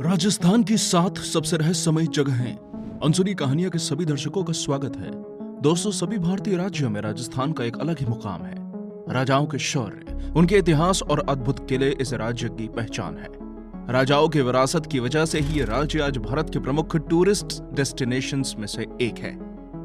राजस्थान की 7 सबसे रहस्यमयी जगहें। अनसुनी कहानियां के सभी दर्शकों का स्वागत है। दोस्तों, सभी भारतीय राज्यों में राजस्थान का एक अलग ही मुकाम है। राजाओं के शौर्य, उनके इतिहास और अद्भुत किले इस राज्य की पहचान है। राजाओं की विरासत की वजह से ही ये राज्य आज भारत के प्रमुख टूरिस्ट डेस्टिनेशंस में से एक है।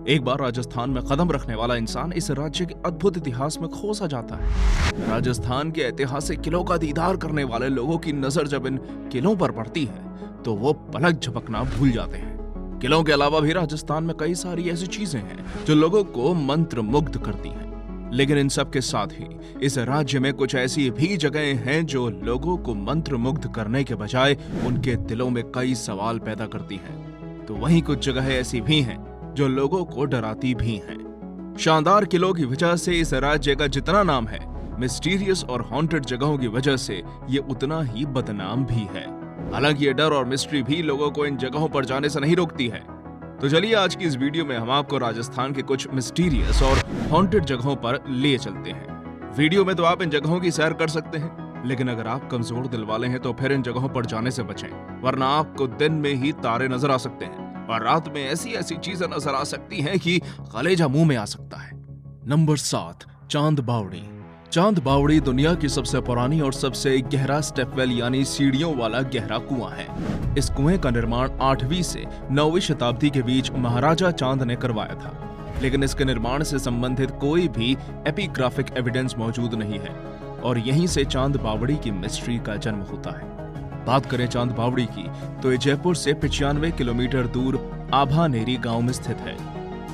एक बार राजस्थान में कदम रखने वाला इंसान इस राज्य के अद्भुत इतिहास में खो सा जाता है। राजस्थान के ऐतिहासिक किलों का दीदार करने वाले लोगों की नजर जब इन किलों पर पड़ती है तो वो पलक झपकना भूल जाते हैं। किलों के अलावा भी राजस्थान में कई सारी ऐसी चीजें हैं जो लोगों को मंत्र मुग्ध करती हैं। लेकिन इन सब के साथ ही इस राज्य में कुछ ऐसी भी जगहें हैं जो लोगों को मंत्र मुग्ध करने के बजाय उनके दिलों में कई सवाल पैदा करती हैं। तो वहीं कुछ जगहें ऐसी भी हैं जो लोगों को डराती भी हैं। शानदार किलों की वजह से इस राज्य का जितना नाम है, मिस्टीरियस और हॉन्टेड जगहों की वजह से ये उतना ही बदनाम भी है। हालांकि ये डर और मिस्ट्री भी लोगों को इन जगहों पर जाने से नहीं रोकती है। तो चलिए आज की इस वीडियो में हम आपको राजस्थान के कुछ मिस्टीरियस और हॉन्टेड जगहों पर ले चलते हैं। वीडियो में तो आप इन जगहों की सैर कर सकते हैं, लेकिन अगर आप कमजोर दिल वाले हैं तो फिर इन जगहों पर जाने से बचें, वरना आपको दिन में ही तारे नजर आ सकते हैं और रात में ऐसी ऐसी चीजें नजर आ सकती हैं कि कलेजा मुंह में आ सकता है। नंबर 7, चांद बावड़ी। चांद बावड़ी दुनिया की सबसे पुरानी और सबसे गहरा स्टेपवेल यानी सीढ़ियों वाला गहरा कुआं है। इस कुएं का निर्माण 8वीं से 9वीं शताब्दी के बीच महाराजा चांद ने करवाया था, लेकिन इसके निर्माण से संबंधित कोई भी एपिग्राफिक एविडेंस मौजूद नहीं है और यहीं से चांद बावड़ी की मिस्ट्री का जन्म होता है। बात करें चांद बावड़ी की तो ये जयपुर से 95 किलोमीटर दूर आभानेरी गांव में स्थित है।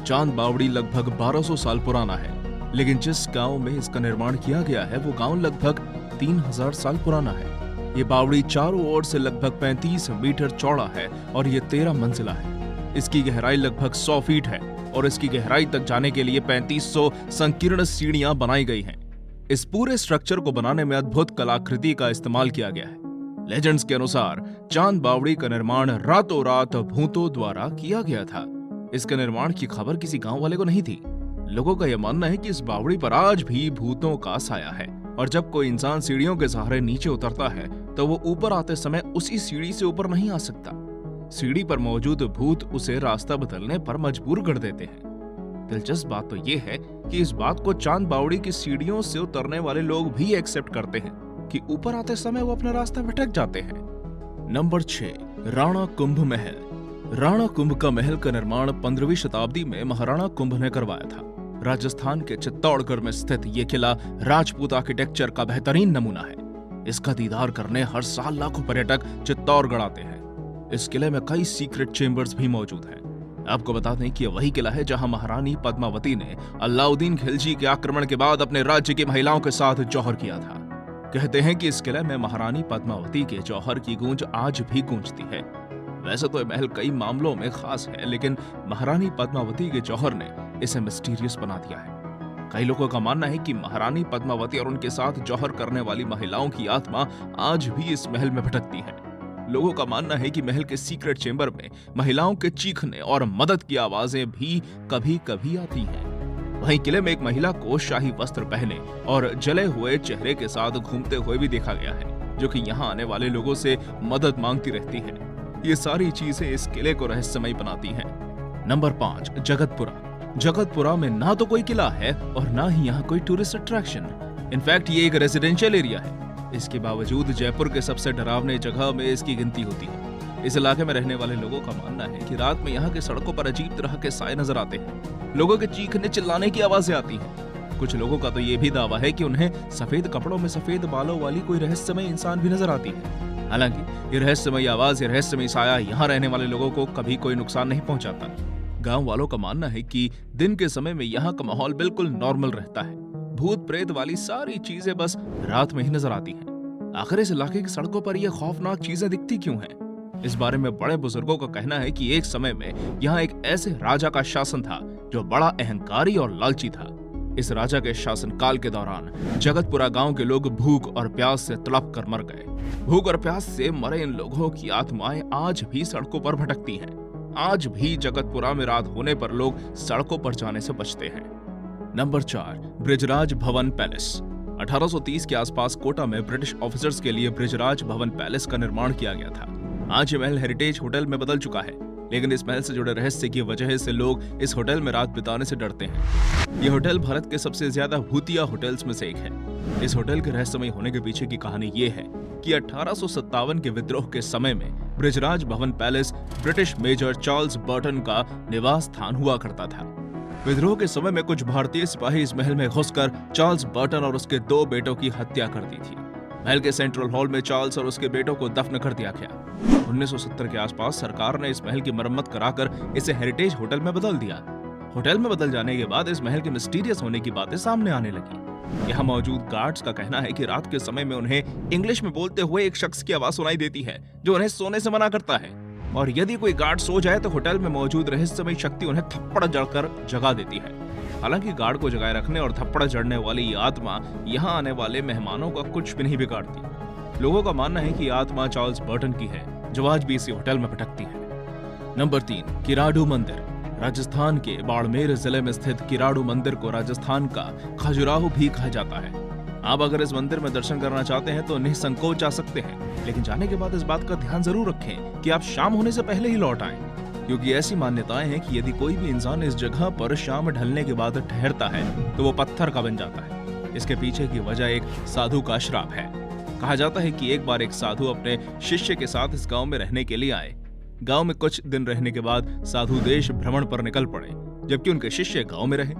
चांद बावड़ी लगभग 1200 साल पुराना है, लेकिन जिस गांव में इसका निर्माण किया गया है वो गांव लगभग 3000 साल पुराना है। ये बावड़ी चारों ओर से लगभग 35 मीटर चौड़ा है और ये 13 मंजिला है। इसकी गहराई लगभग 100 फीट है और इसकी गहराई तक जाने के लिए 3500 संकीर्ण सीढ़ियां बनाई गई हैं। इस पूरे स्ट्रक्चर को बनाने में अद्भुत कलाकृति का इस्तेमाल किया गया है। लेजेंड्स के अनुसार चांद बावड़ी का निर्माण रातों रात भूतों द्वारा किया गया था। इसके निर्माण की खबर किसी गांव वाले को नहीं थी। लोगों का यह मानना है कि इस बावड़ी पर आज भी भूतों का साया है और जब कोई इंसान सीढ़ियों के सहारे नीचे उतरता है तो वो ऊपर आते समय उसी सीढ़ी से ऊपर नहीं आ सकता। सीढ़ी पर मौजूद भूत उसे रास्ता बदलने पर मजबूर कर देते हैं। दिलचस्प बात तो ये है कि इस बात को चांद बावड़ी की सीढ़ियों से उतरने वाले लोग भी एक्सेप्ट करते हैं कि ऊपर आते समय वो अपना रास्ता भटक जाते हैं। नंबर 6, राणा कुंभ महल। राणा कुंभ का महल का निर्माण 15वीं शताब्दी में महाराणा कुंभ ने करवाया था। राजस्थान के चित्तौड़गढ़ में स्थित ये किला राजपूत आर्किटेक्चर का बेहतरीन नमूना है। इसका दीदार करने हर साल लाखों पर्यटक चित्तौड़गढ़ आते हैं। इस किले में कई सीक्रेट चेंबर्स भी मौजूद हैं। आपको बता दें कि यह वही किला है जहां महारानी पद्मावती ने अलाउद्दीन खिलजी के आक्रमण के बाद अपने राज्य की महिलाओं के साथ जौहर किया था। कहते हैं कि इस किले में महारानी पद्मावती के जौहर की गूंज आज भी गूंजती है। वैसे तो यह महल कई मामलों में खास है, लेकिन महारानी पद्मावती के जौहर ने इसे मिस्टीरियस बना दिया है। कई लोगों का मानना है कि महारानी पद्मावती और उनके साथ जौहर करने वाली महिलाओं की आत्मा आज भी इस महल में भटकती है। लोगों का मानना है कि महल के सीक्रेट चेंबर में महिलाओं के चीखने और मदद की आवाजें भी कभी कभी आती हैं। वहीं किले में एक महिला को शाही वस्त्र पहने और जले हुए चेहरे के साथ घूमते हुए भी देखा गया है, जो कि यहाँ आने वाले लोगों से मदद मांगती रहती है। ये सारी चीजें इस किले को रहस्यमयी बनाती हैं। नंबर 5, जगतपुरा। जगतपुरा में ना तो कोई किला है और ना ही यहाँ कोई टूरिस्ट अट्रैक्शन। इनफैक्ट ये एक रेजिडेंशियल एरिया है। इसके बावजूद जयपुर के सबसे डरावनी जगह में इसकी गिनती होती है। इस इलाके में रहने वाले लोगों का मानना है कि रात में यहाँ के सड़कों पर अजीब तरह के साए नजर आते हैं। लोगों के चीखने चिल्लाने की आवाजें आती हैं। कुछ लोगों का तो ये भी दावा है कि उन्हें सफेद कपड़ों में सफेद बालों वाली कोई रहस्यमय इंसान भी नजर आती है। हालांकि ये रहस्यमयी आवाज, ये रहस्यमयी साया यहाँ रहने वाले लोगों को कभी कोई नुकसान नहीं पहुंचाता। गांव वालों का मानना है कि दिन के समय में यहाँ का माहौल बिल्कुल नॉर्मल रहता है। भूत प्रेत वाली सारी चीजें बस रात में ही नजर आती हैं। आखिर इस इलाके की सड़कों पर ये खौफनाक चीजें दिखती क्यों हैं? इस बारे में बड़े बुजुर्गों का कहना है कि एक समय में यहाँ एक ऐसे राजा का शासन था जो बड़ा अहंकारी और लालची था। इस राजा के शासनकाल के दौरान जगतपुरा गांव के लोग भूख और प्यास से तड़प कर मर गए। भूख और प्यास से मरे इन लोगों की आत्माएं आज भी सड़कों पर भटकती हैं। आज भी जगतपुरा में रात होने पर लोग सड़कों पर जाने से बचते हैं। नंबर 4, बृजराज भवन पैलेस। 1830 के आसपास कोटा में ब्रिटिश ऑफिसर्स के लिए बृजराज भवन पैलेस का निर्माण किया गया था। आज ये महल हेरिटेज होटल में बदल चुका है, लेकिन इस महल से जुड़े रहस्य की वजह से लोग इस होटल में रात बिताने से डरते हैं। ये होटल भारत के सबसे ज्यादा भूतिया होटल्स में से एक है। इस होटल के रहस्यमय होने के पीछे की कहानी ये है कि 1857 के विद्रोह के समय में Brijraj Bhawan palace British major Charles Burton का निवास स्थान हुआ करता था। विद्रोह के समय में कुछ भारतीय सिपाही इस महल में घुसकर चार्ल्स बर्टन और उसके 2 बेटों की हत्या कर दी थी। महल के सेंट्रल हॉल में चार्ल्स और उसके बेटों को दफन कर दिया गया। 1970 के आसपास सरकार ने इस महल की मरम्मत कराकर इसे हेरिटेज होटल में बदल दिया। होटल में बदल जाने के बाद इस महल के मिस्टीरियस होने की बातें सामने आने लगी। यहाँ मौजूद गार्ड्स का कहना है कि रात के समय में उन्हें इंग्लिश में बोलते हुए एक शख्स की आवाज सुनाई देती है जो उन्हें सोने से मना करता है, और यदि कोई गार्ड सो जाए तो होटल में मौजूद रहस्यमयी शक्ति उन्हें थप्पड़ जड़कर जगा देती है। हालांकि गार्ड को जगाए रखने और थप्पड़ जड़ने वाली ये आत्मा यहाँ आने वाले मेहमानों का कुछ भी नहीं बिगाड़ती। लोगों का मानना है कि आत्मा चार्ल्स बर्टन की है जो आज भी इसी होटल में भटकती है। नंबर 3, किराडू मंदिर। राजस्थान के बाड़मेर जिले में स्थित किराडू मंदिर को राजस्थान का खजुराहो भी कहा जाता है। आप अगर इस मंदिर में दर्शन करना चाहते हैं तो निसंकोच आ सकते हैं, लेकिन जाने के बाद इस बात का ध्यान जरूर रखें कि आप शाम होने से पहले ही लौट आएं, क्योंकि ऐसी मान्यताएं हैं कि यदि कोई भी इंसान इस जगह पर शाम ढलने के बाद ठहरता है तो वो पत्थर का बन जाता है। इसके पीछे की वजह एक साधु का श्राप है। कहा जाता है कि एक बार एक साधु अपने शिष्य के साथ इस गांव में रहने के लिए आए। गांव में कुछ दिन रहने के बाद साधु देश भ्रमण पर निकल पड़े, जबकि उनके शिष्य गांव में रहे।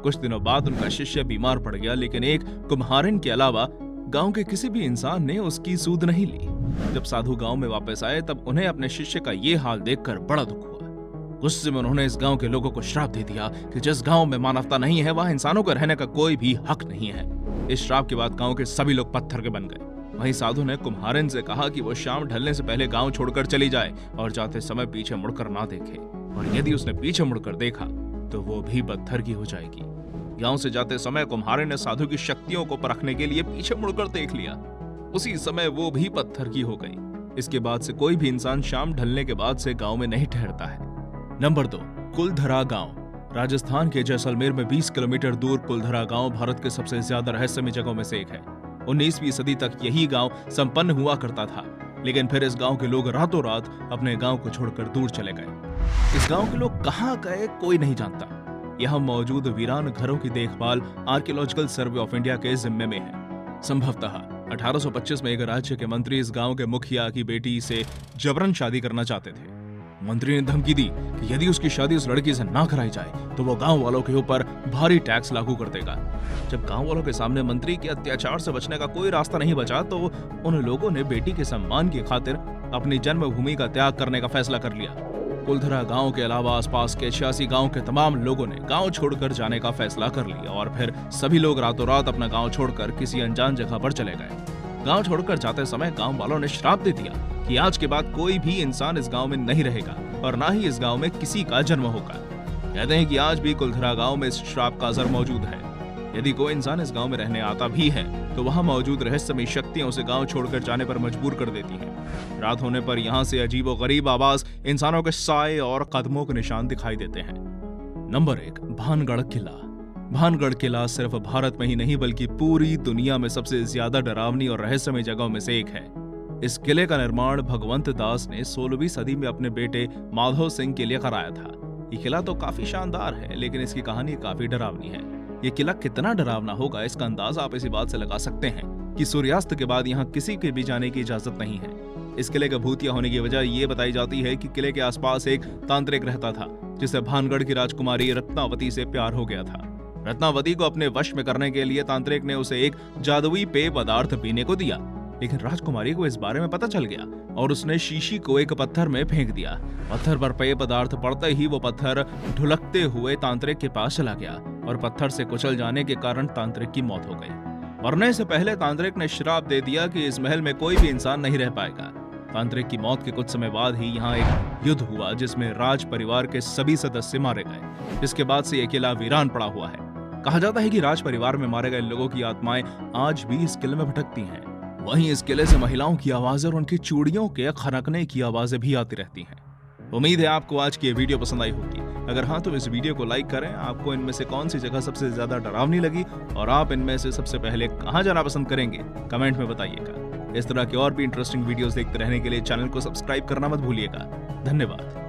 कुछ दिनों बाद उनका शिष्य बीमार पड़ गया, लेकिन एक कुम्हारिन के अलावा गांव के किसी भी इंसान ने उसकी सूध नहीं ली। जब साधु गांव में वापस आए तब उन्हें अपने शिष्य का ये हाल देखकर बड़ा दुख हुआ। गुस्से में उन्होंने इस गांव के लोगों को श्राप दे दिया कि जिस गांव में मानवता नहीं है वहां इंसानों का रहने का कोई भी हक नहीं है। इस श्राप के बाद गांव के सभी लोग पत्थर के बन गए। वहीं साधु ने कुम्हारिन से कहा कि वो शाम ढलने से पहले गांव छोड़कर चली जाए और जाते समय पीछे मुड़कर ना देखे, और यदि उसने पीछे मुड़कर देखा तो वो भी पत्थर की हो जाएगी। गांव से जाते समय कुम्हारिन ने साधु की शक्तियों को परखने के लिए पीछे मुड़कर देख लिया। उसी समय वो भी पत्थर की हो गई। इसके बाद से कोई भी इंसान शाम ढलने के बाद से गांव में नहीं ठहरता है। नंबर 2, कुलधरा गांव। राजस्थान के जैसलमेर में 20 किलोमीटर दूर कुलधरा गांव भारत के सबसे ज्यादा रहस्यमय जगहों में से एक है। 19वीं सदी तक यही गांव संपन्न हुआ करता था, लेकिन फिर इस गांव के लोग रातों रात अपने गांव को छोड़कर दूर चले गए। इस गांव के लोग कहां गए कोई नहीं जानता। यहाँ मौजूद वीरान घरों की देखभाल आर्कियोलॉजिकल सर्वे ऑफ इंडिया के जिम्मे में है। संभवतः 1825 में एक राज्य के मंत्री इस गांव के मुखिया की बेटी से जबरन शादी करना चाहते थे। मंत्री ने धमकी दी कि यदि उसकी शादी उस लड़की से ना कराई जाए तो वो गांव वालों के ऊपर भारी टैक्स लागू कर देगा। जब गांव वालों के सामने मंत्री के अत्याचार से बचने का कोई रास्ता नहीं बचा तो उन लोगों ने बेटी के सम्मान की खातिर अपनी जन्मभूमि का त्याग करने का फैसला कर लिया। कुलधरा गांव के अलावा आसपास के 86 गांव के तमाम लोगों ने गांव छोड़कर जाने का फैसला कर लिया, और फिर सभी लोग रातों रात अपना गांव छोड़कर किसी अनजान जगह पर चले गए। गांव छोड़कर जाते समय गांव वालों ने श्राप दे दिया कि आज के बाद कोई भी इंसान इस गांव में नहीं रहेगा और ना ही इस गांव में किसी का जन्म होगा। कहते हैं कि आज भी कुलधरा गांव में इस श्राप का असर मौजूद है। यदि कोई इंसान इस गांव में रहने आता भी है तो वहां मौजूद रहस्यमयी शक्तियां उसे गांव छोड़कर जाने पर मजबूर कर देती हैं। रात होने पर यहां से अजीबोगरीब आवाज, इंसानों के साए और कदमों के निशान दिखाई देते हैं। नंबर 1, भानगढ़ किला। भानगढ़ किला सिर्फ भारत में ही नहीं बल्कि पूरी दुनिया में सबसे ज्यादा डरावनी और रहस्यमय जगहों में से एक है। इस किले का निर्माण भगवंत दास ने 16वीं सदी में अपने बेटे माधव सिंह के लिए कराया था। ये किला तो काफी शानदार है, लेकिन इसकी कहानी काफी डरावनी है। ये किला कितना डरावना होगा इसका अंदाजा आप इसी बात से लगा सकते हैं कि सूर्यास्त के बाद यहाँ किसी के भी जाने की इजाजत नहीं है। इस किले का भूतिया होने की वजह ये बताई जाती है कि किले के आसपास एक तांत्रिक रहता था जिसे भानगढ़ की राजकुमारी रत्नावती से प्यार हो गया था। रत्नावती को अपने वश में करने के लिए तांत्रिक ने उसे एक जादुई पेय पदार्थ पीने को दिया, लेकिन राजकुमारी को इस बारे में पता चल गया और उसने शीशी को एक पत्थर में फेंक दिया। पत्थर पर पेय पदार्थ पड़ते ही वो पत्थर ढुलकते हुए तांत्रिक के पास चला गया और पत्थर से कुचल जाने के कारण तांत्रिक की मौत हो गई। मरने से पहले तांत्रिक ने श्राप दे दिया कि इस महल में कोई भी इंसान नहीं रह पाएगा। तांत्रिक की मौत के कुछ समय बाद ही यहाँ एक युद्ध हुआ जिसमें राज परिवार के सभी सदस्य मारे गए। इसके बाद से यह किला वीरान पड़ा हुआ है। कहा जाता है कि राज परिवार में मारे गए लोगों की आत्माएं आज भी इस किले में भटकती हैं। वहीं इस किले से महिलाओं की आवाजें और उनकी चूड़ियों के खनकने की आवाजें भी आती रहती हैं। उम्मीद है आपको आज की ये वीडियो पसंद आई होगी। अगर हाँ तो इस वीडियो को लाइक करें। आपको इनमें से कौन सी जगह सबसे ज्यादा डरावनी लगी और आप इनमें से सबसे पहले कहां जाना पसंद करेंगे, कमेंट में बताइएगा। इस तरह के और भी इंटरेस्टिंग वीडियोस देखते रहने के लिए चैनल को सब्सक्राइब करना मत भूलिएगा। धन्यवाद।